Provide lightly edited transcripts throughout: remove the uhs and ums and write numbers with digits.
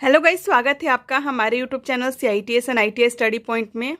Hello guys, स्वागत है आपका हमारे YouTube channel CITS and ITS study point में।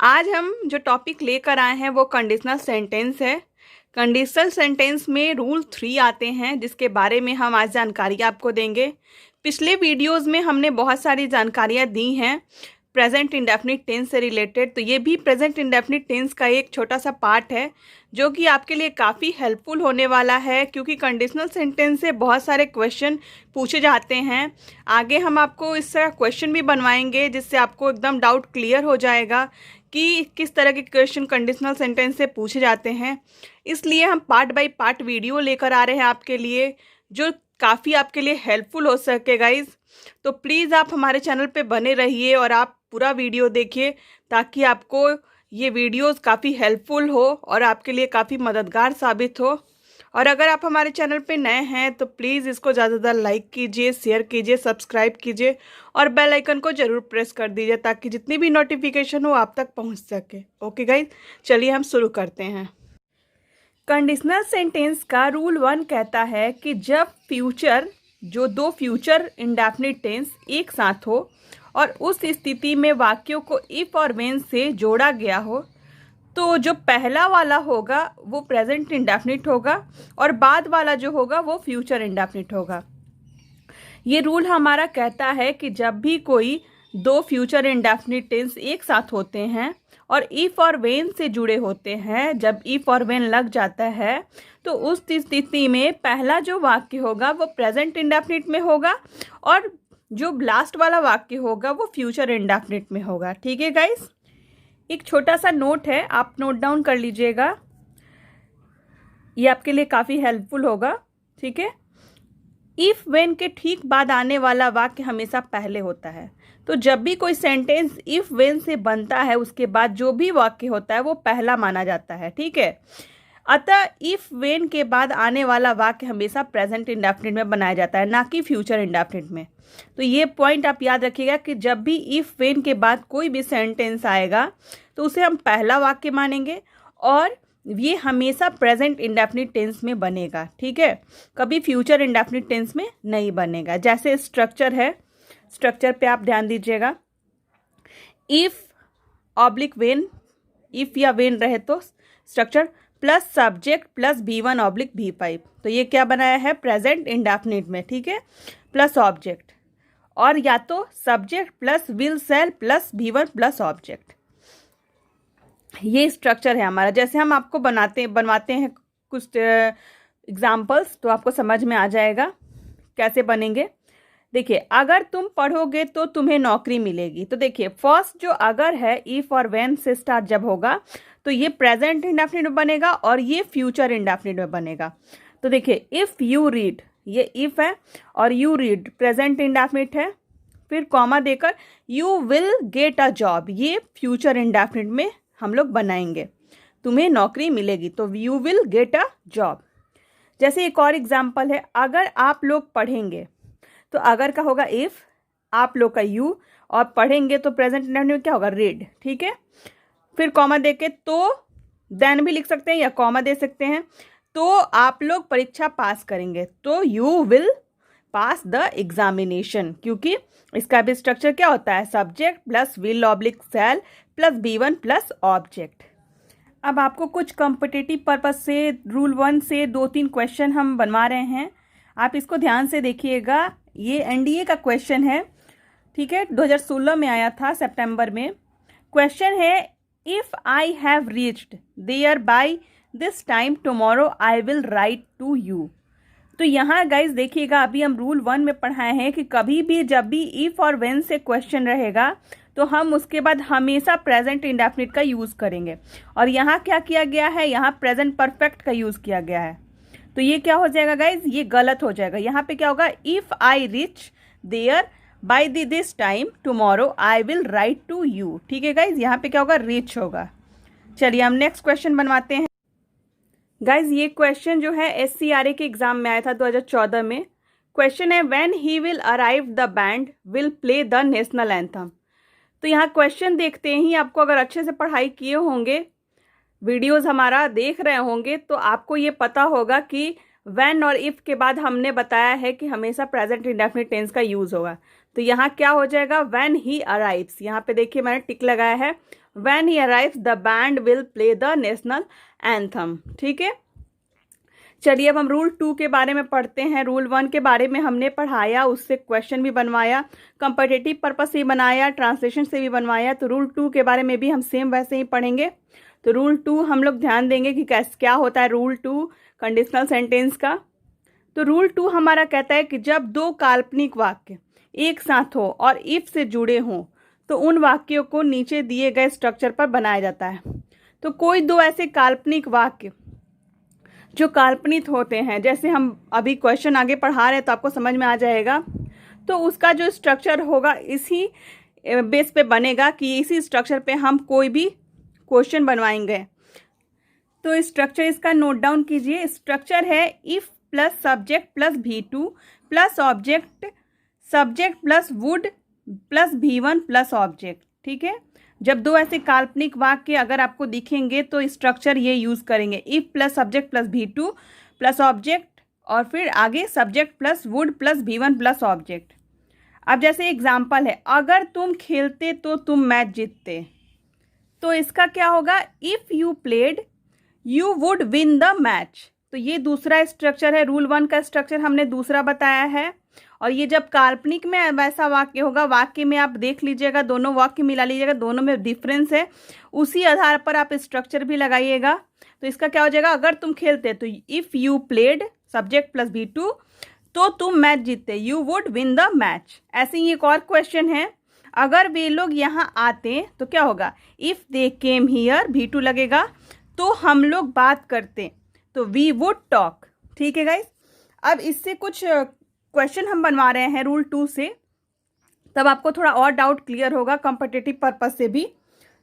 आज हम जो टॉपिक लेकर आए हैं वो कंडीशनल सेंटेंस है। कंडीशनल सेंटेंस में रूल 3 आते हैं जिसके बारे में हम आज जानकारी आपको देंगे। पिछले वीडियोस में हमने बहुत सारी जानकारियाँ दी हैं प्रेजेंट इंडेफिनिट टेंस से रिलेटेड, तो ये भी प्रेजेंट इंडेफिनिट टेंस का एक छोटा सा पार्ट है जो कि आपके लिए काफ़ी हेल्पफुल होने वाला है, क्योंकि कंडीशनल सेंटेंस से बहुत सारे क्वेश्चन पूछे जाते हैं। आगे हम आपको इस तरह क्वेश्चन भी बनवाएंगे जिससे आपको एकदम डाउट क्लियर हो जाएगा कि किस तरह के क्वेश्चन कंडीशनल सेंटेंस से पूछे जाते हैं। इसलिए हम पार्ट बाय पार्ट वीडियो लेकर आ रहे हैं आपके लिए, जो काफ़ी आपके लिए हेल्पफुल हो सके गाइज़। तो प्लीज़ आप हमारे चैनल पे बने रहिए और आप पूरा वीडियो देखिए ताकि आपको ये वीडियोस काफ़ी हेल्पफुल हो और आपके लिए काफ़ी मददगार साबित हो। और अगर आप हमारे चैनल पे नए हैं तो प्लीज़ इसको ज़्यादा से ज़्यादा लाइक कीजिए, शेयर कीजिए, सब्सक्राइब कीजिए और बेल आइकन को ज़रूर प्रेस कर दीजिए ताकि जितनी भी नोटिफिकेशन हो आप तक पहुंच सके। ओके गाइज, चलिए हम शुरू करते हैं। कंडीशनल सेंटेंस का रूल 1 कहता है कि जब दो फ्यूचर इंडेफिनिट टेंस एक साथ हो और उस स्थिति में वाक्यों को इफ और व्हेन से जोड़ा गया हो तो जो पहला वाला होगा वो प्रेजेंट इंडेफिनिट होगा और बाद वाला जो होगा वो फ्यूचर इंडेफिनिट होगा। ये रूल हमारा कहता है कि जब भी कोई दो फ्यूचर इंडेफिनिट टेंस एक साथ होते हैं और इफ और व्हेन से जुड़े होते हैं, जब इफ और व्हेन लग जाता है तो उस स्थिति में पहला जो वाक्य होगा वो प्रेजेंट इंडेफिनिट में होगा और जो लास्ट वाला वाक्य होगा वो फ्यूचर इंडेफिनिट में होगा। ठीक है गाइस, एक छोटा सा नोट है, आप नोट डाउन कर लीजिएगा, ये आपके लिए काफ़ी हेल्पफुल होगा। ठीक है, इफ व्हेन के ठीक बाद आने वाला वाक्य हमेशा पहले होता है, तो जब भी कोई सेंटेंस इफ व्हेन से बनता है उसके बाद जो भी वाक्य होता है वो पहला माना जाता है। ठीक है, अतः इफ व्हेन के बाद आने वाला वाक्य हमेशा प्रेजेंट इंडेफिनिट में बनाया जाता है, ना कि फ्यूचर इंडेफिनिट में। तो ये पॉइंट आप याद रखिएगा कि जब भी इफ व्हेन के बाद कोई भी सेंटेंस आएगा तो उसे हम पहला वाक्य मानेंगे और ये हमेशा प्रेजेंट इंडेफिनिट टेंस में बनेगा। ठीक है, कभी फ्यूचर इंडेफिनिट टेंस में नहीं बनेगा। जैसे स्ट्रक्चर है, स्ट्रक्चर पे आप ध्यान दीजिएगा, इफ ऑब्लिक वेन, इफ या वेन रहे तो structure plus subject plus B1 oblique B5, तो ये क्या बनाया है प्रेजेंट इंडेफिनिट में। ठीक है, प्लस ऑब्जेक्ट, और या तो subject plus will sell plus B1 plus object, ये स्ट्रक्चर है हमारा। जैसे हम आपको बनवाते हैं कुछ एग्जाम्पल्स तो आपको समझ में आ जाएगा कैसे बनेंगे। देखिए, अगर तुम पढ़ोगे तो तुम्हें नौकरी मिलेगी, तो देखिए फर्स्ट जो अगर है इफ और व्हेन से स्टार्ट जब होगा तो ये प्रेजेंट इंडेफिनिट में बनेगा और ये फ्यूचर इंडेफिनिट में बनेगा। तो देखिए इफ यू रीड, ये इफ है और यू रीड प्रेजेंट इंडेफिनिट है, फिर कॉमा देकर you will get a job, ये फ्यूचर इंडेफिनिट में हम लोग बनाएंगे, तुम्हें नौकरी मिलेगी, तो you will get a job. जैसे एक और एग्जाम्पल है, अगर आप लोग पढ़ेंगे, तो अगर का होगा इफ, आप लोग का यू, और पढ़ेंगे तो प्रेजेंट इंडेफिनिट में क्या होगा रीड। ठीक है, फिर कॉमा देके तो देन भी लिख सकते हैं या कॉमा दे सकते हैं, तो आप लोग परीक्षा पास करेंगे, तो you will pass the examination, क्योंकि इसका भी स्ट्रक्चर क्या होता है subject plus will oblique shall plus B1 plus object. अब आपको कुछ कॉम्पिटिटिव पर्पज से रूल 1 से 2-3 क्वेश्चन हम बनवा रहे हैं, आप इसको ध्यान से देखिएगा। ये NDA का क्वेश्चन है, ठीक है, 2016 में आया था सितंबर में। क्वेश्चन है, if I have reached there by this time tomorrow I will write to you. तो यहाँ गाइज देखिएगा, अभी हम रूल 1 में पढ़ाए हैं कि कभी भी जब भी इफ और व्हेन से क्वेश्चन रहेगा तो हम उसके बाद हमेशा प्रेजेंट इंडेफिनिट का यूज़ करेंगे, और यहाँ क्या किया गया है, यहाँ प्रेजेंट परफेक्ट का यूज़ किया गया है। तो ये क्या हो जाएगा गाइज, ये गलत हो जाएगा। यहाँ पे क्या होगा, if I reach there by this time tomorrow I will write to you. ठीक है गाइज, यहाँ पे क्या होगा रीच होगा। चलिए हम नेक्स्ट क्वेश्चन बनवाते हैं। गाइज ये क्वेश्चन जो है SCRA के एग्जाम में आया था 2014 में। क्वेश्चन है, when he will arrive the band will play the national anthem. तो यहाँ क्वेश्चन देखते ही आपको, अगर अच्छे से पढ़ाई किए होंगे, वीडियोस हमारा देख रहे होंगे, तो आपको ये पता होगा कि व्हेन और इफ़ के बाद हमने बताया है कि हमेशा प्रेजेंट इंडेफिनिट टेंस का यूज़ होगा। तो यहाँ क्या हो जाएगा, व्हेन ही अराइव्स, यहाँ पे देखिए मैंने टिक लगाया है, when he arrives the band will play the national anthem. ठीक है, चलिए अब हम रूल 2 के बारे में पढ़ते हैं। रूल 1 के बारे में हमने पढ़ाया, उससे क्वेश्चन भी बनवाया, कंपटीटिव पर्पस से भी बनाया, ट्रांसलेशन से भी बनवाया। तो रूल 2 के बारे में भी हम सेम वैसे ही पढ़ेंगे। तो रूल 2 हम लोग ध्यान देंगे कि कैसे क्या होता है रूल 2 कंडीशनल सेंटेंस का। तो रूल 2 हमारा कहता है कि जब दो काल्पनिक वाक्य एक साथ हो और इफ से जुड़े हों तो उन वाक्यों को नीचे दिए गए स्ट्रक्चर पर बनाया जाता है। तो कोई दो ऐसे काल्पनिक वाक्य जो काल्पनिक होते हैं, जैसे हम अभी क्वेश्चन आगे पढ़ा रहे हैं तो आपको समझ में आ जाएगा, तो उसका जो स्ट्रक्चर होगा इसी बेस पे बनेगा कि इसी स्ट्रक्चर पे हम कोई भी क्वेश्चन बनवाएंगे। तो स्ट्रक्चर इसका नोट डाउन कीजिए। स्ट्रक्चर है if plus subject plus V2 plus object, subject plus would plus V1 plus object. ठीक है, जब दो ऐसे काल्पनिक वाक्य अगर आपको दिखेंगे तो स्ट्रक्चर ये यूज़ करेंगे, if plus subject plus V2 plus object और फिर आगे subject plus would plus V1 plus object. अब जैसे एग्जाम्पल है, अगर तुम खेलते तो तुम मैच जीतते, तो इसका क्या होगा, if you played you would win the match. तो ये दूसरा स्ट्रक्चर है, रूल 1 का स्ट्रक्चर हमने दूसरा बताया है। और ये जब काल्पनिक में वैसा वाक्य होगा, वाक्य में आप देख लीजिएगा, दोनों वाक्य मिला लीजिएगा, दोनों में डिफरेंस है, उसी आधार पर आप स्ट्रक्चर भी लगाइएगा। तो इसका क्या हो जाएगा, अगर तुम खेलते तो if you played subject plus V2 तो तुम मैच जीतते, you would win the match. ऐसे ही एक और क्वेश्चन है, अगर वे लोग यहाँ आते तो क्या होगा, if they came here V2 लगेगा, तो हम लोग बात करते, तो वी वुड टॉक। ठीक है गाइस, अब इससे कुछ क्वेश्चन हम बनवा रहे हैं रूल 2 से, तब आपको थोड़ा और डाउट क्लियर होगा कॉम्पिटिटिव पर्पस से भी।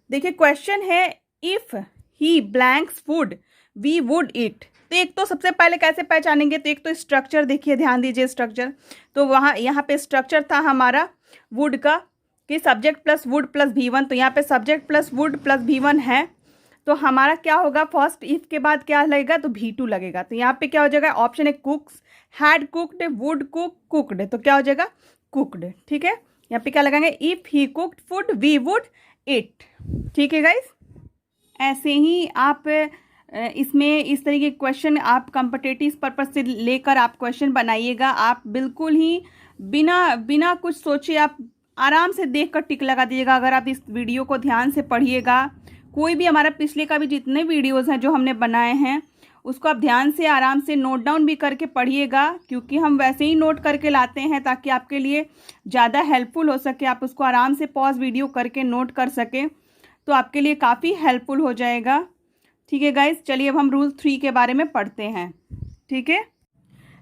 देखिए क्वेश्चन है, if he blanks food we would eat. तो एक तो सबसे पहले कैसे पहचानेंगे, तो एक तो स्ट्रक्चर देखिए, ध्यान दीजिए स्ट्रक्चर। तो वहाँ यहाँ पे स्ट्रक्चर था हमारा वुड का कि subject plus would plus V1, तो यहाँ पे subject plus would plus V1 है, तो हमारा क्या होगा, फर्स्ट इफ के बाद क्या लगेगा, तो V2 लगेगा। तो यहाँ पे क्या हो जाएगा, ऑप्शन है कुक्स, had cooked, would cook, cooked, तो क्या हो जाएगा कुक्ड। ठीक है, यहाँ पे क्या लगाएंगे, if he cooked food we would eat. ठीक है गाइस, ऐसे ही आप इसमें इस तरीके के क्वेश्चन आप कॉम्पिटिटिव पर्पस से लेकर आप क्वेश्चन बनाइएगा। आप बिल्कुल ही बिना कुछ सोचे आप आराम से देख कर टिक लगा दीजिएगा। अगर आप इस वीडियो को ध्यान से पढ़िएगा, कोई भी हमारा पिछले का भी जितने वीडियोज़ हैं जो हमने बनाए हैं उसको आप ध्यान से आराम से नोट डाउन भी करके पढ़िएगा, क्योंकि हम वैसे ही नोट करके लाते हैं ताकि आपके लिए ज़्यादा हेल्पफुल हो सके। आप उसको आराम से पॉज वीडियो करके नोट कर सकें, तो आपके लिए काफ़ी हेल्पफुल हो जाएगा। ठीक है गाइस, चलिए अब हम रूल 3 के बारे में पढ़ते हैं। ठीक है,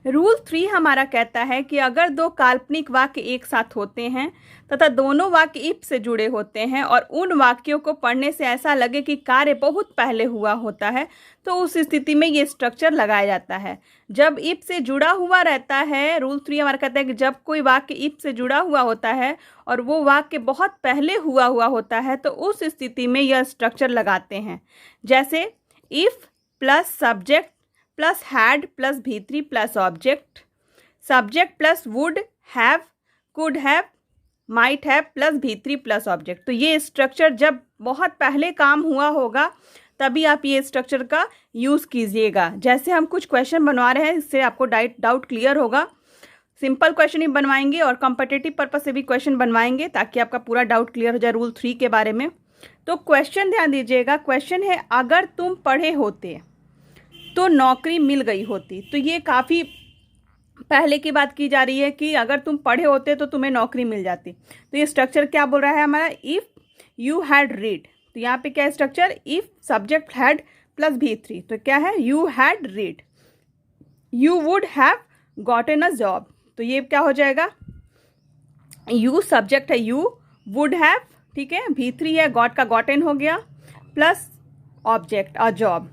रूल 3 हमारा कहता है कि अगर दो काल्पनिक वाक्य एक साथ होते हैं तथा दोनों वाक्य इफ से जुड़े होते हैं और उन वाक्यों को पढ़ने से ऐसा लगे कि कार्य बहुत पहले हुआ होता है, तो उस स्थिति में ये स्ट्रक्चर लगाया जाता है। जब इफ से जुड़ा हुआ रहता है, रूल 3 हमारा कहता है कि जब कोई वाक्य इफ से जुड़ा हुआ होता है और वो वाक्य बहुत पहले हुआ होता है, तो उस स्थिति में यह स्ट्रक्चर लगाते हैं। जैसे if plus subject plus had plus V3 plus object, subject plus would have could have might have plus V3 plus object. तो ये स्ट्रक्चर जब बहुत पहले काम हुआ होगा तभी आप ये स्ट्रक्चर का यूज़ कीजिएगा। जैसे हम कुछ क्वेश्चन बनवा रहे हैं, इससे आपको डाउट क्लियर होगा। सिंपल क्वेश्चन ही बनवाएंगे और कॉम्पिटिटिव पर्पस से भी क्वेश्चन बनवाएंगे ताकि आपका पूरा डाउट क्लियर हो जाए रूल 3 के बारे में। तो क्वेश्चन ध्यान दीजिएगा, क्वेश्चन है, अगर तुम पढ़े होते तो नौकरी मिल गई होती। तो ये काफ़ी पहले की बात की जा रही है कि अगर तुम पढ़े होते तो तुम्हें नौकरी मिल जाती। तो ये स्ट्रक्चर क्या बोल रहा है हमारा, इफ़ यू हैड रीड। तो यहाँ पे क्या है structure, if subject had plus V3, तो क्या है, you had read, you would have gotten a job. तो ये क्या हो जाएगा, यू सब्जेक्ट है, यू वुड हैव, ठीक है, V3 है, गॉट का गॉटन हो गया, प्लस ऑब्जेक्ट अ जॉब।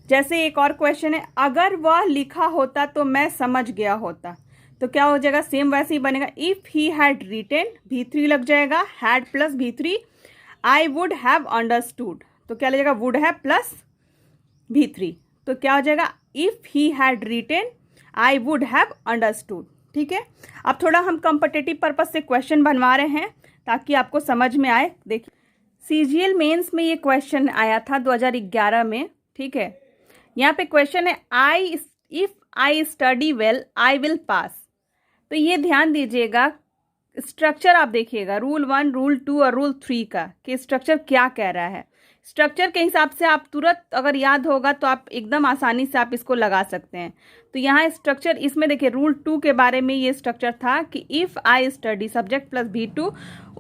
जैसे एक और क्वेश्चन है, अगर वह लिखा होता तो मैं समझ गया होता। तो क्या हो जाएगा, सेम वैसे ही बनेगा, if he had written, V3 लग जाएगा, had plus V3, I would have understood. तो क्या लगेगा, वुड हैव प्लस V3। तो क्या हो जाएगा, if he had written I would have understood. ठीक है, अब थोड़ा हम कॉम्पिटिटिव पर्पज से क्वेश्चन बनवा रहे हैं ताकि आपको समझ में आए। देखिए, CGL मेंस में ये क्वेश्चन आया था 2011 में। ठीक है, यहाँ पे क्वेश्चन है if I study well I will pass. तो ये ध्यान दीजिएगा, स्ट्रक्चर आप देखिएगा, रूल 1, रूल 2 और रूल 3 का, कि स्ट्रक्चर क्या कह रहा है। स्ट्रक्चर के हिसाब से आप तुरंत अगर याद होगा तो आप एकदम आसानी से आप इसको लगा सकते हैं। तो यहाँ स्ट्रक्चर इसमें देखिए, रूल 2 के बारे में ये स्ट्रक्चर था कि if I study, subject plus V2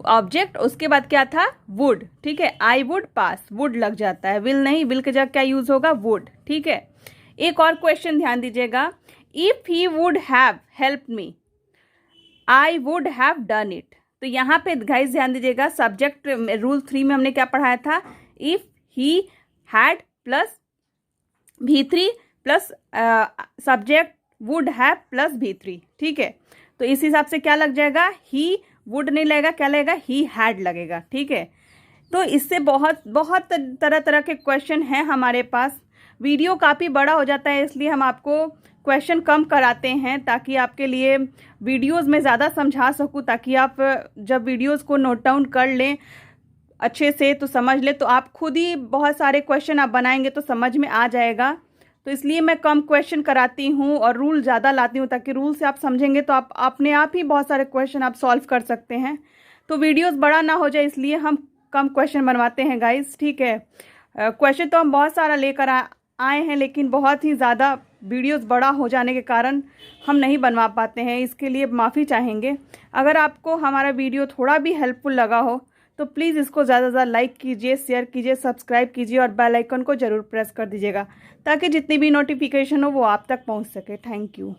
object, उसके बाद क्या था, वुड। ठीक है, आई वुड पास, वुड लग जाता है, विल नहीं, विल के जगह क्या यूज होगा, वुड। ठीक है, एक और क्वेश्चन ध्यान दीजिएगा, if he would have help me I would have done it. तो यहाँ पे गाइस ध्यान दीजिएगा, सब्जेक्ट रूल 3 में हमने क्या पढ़ाया था, if he had plus V3 plus subject would have plus V3। ठीक है, तो इस हिसाब से क्या लग जाएगा, ही वुड नहीं लगेगा, क्या लगेगा, ही हैड लगेगा। ठीक है, तो इससे बहुत बहुत तरह तरह के क्वेश्चन हैं हमारे पास। वीडियो काफ़ी बड़ा हो जाता है, इसलिए हम आपको क्वेश्चन कम कराते हैं ताकि आपके लिए वीडियोस में ज़्यादा समझा सकूं, ताकि आप जब वीडियोस को नोट डाउन कर लें अच्छे से तो समझ लें, तो आप खुद ही बहुत सारे क्वेश्चन आप बनाएंगे तो समझ में आ जाएगा। तो इसलिए मैं कम क्वेश्चन कराती हूँ और रूल ज़्यादा लाती हूँ, ताकि रूल से आप समझेंगे तो आप अपने आप ही बहुत सारे क्वेश्चन आप सॉल्व कर सकते हैं। तो वीडियोस बड़ा ना हो जाए इसलिए हम कम क्वेश्चन बनवाते हैं गाइस। ठीक है, क्वेश्चन तो हम बहुत सारा लेकर आए हैं, लेकिन बहुत ही ज़्यादा वीडियोस बड़ा हो जाने के कारण हम नहीं बनवा पाते हैं, इसके लिए माफ़ी चाहेंगे। अगर आपको हमारा वीडियो थोड़ा भी हेल्पफुल लगा हो तो प्लीज़ इसको ज़्यादा से ज़्यादा लाइक कीजिए, शेयर कीजिए, सब्सक्राइब कीजिए और बेल आइकन को ज़रूर प्रेस कर दीजिएगा ताकि जितनी भी नोटिफिकेशन हो वो आप तक पहुंच सके। Thank you.